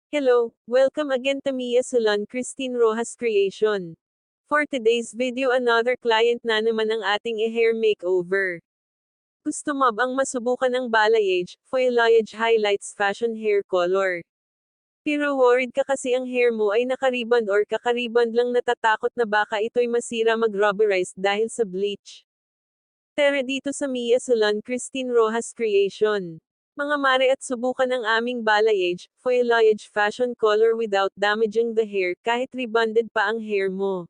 Hello, welcome again to Mia Solon Christine Rojas Creation. For today's video another client na naman ang ating hair makeover. Gusto mo bang masubukan ang balayage, foliage highlights fashion hair color? Pero worried ka kasi ang hair mo ay nakariband or kakariband lang natatakot na baka ito'y masira mag-rubberize dahil sa bleach. Tara dito sa Mia Solon Christine Rojas Creation. Mga mare at subukan ang aming balayage, foliage fashion color without damaging the hair kahit rebonded pa ang hair mo.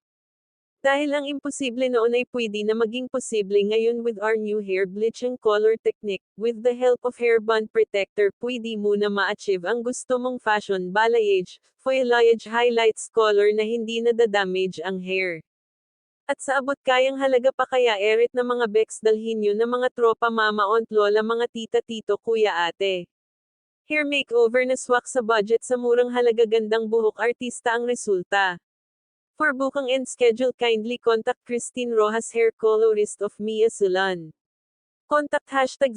Dahil ang imposible noon ay pwede na maging posible ngayon with our new hair bleaching color technique, with the help of hair bond protector pwede mo na ma-achieve ang gusto mong fashion balayage, foliage highlights color na hindi nadadamage ang hair. At sa abot kayang halaga pa kaya eret na mga Bex dalhin nyo na mga tropa mama aunt lola mga tita tito kuya ate. Hair makeover na swak sa budget sa murang halaga gandang buhok artista ang resulta. For booking and schedule kindly contact Christine Rojas Hair Colorist of Mia Solon. Contact hashtag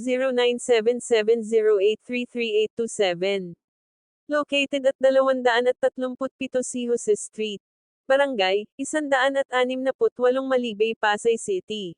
097708332827. Located at 237 C. Jose Street. Barangay, 168 Malibay, Pasay City.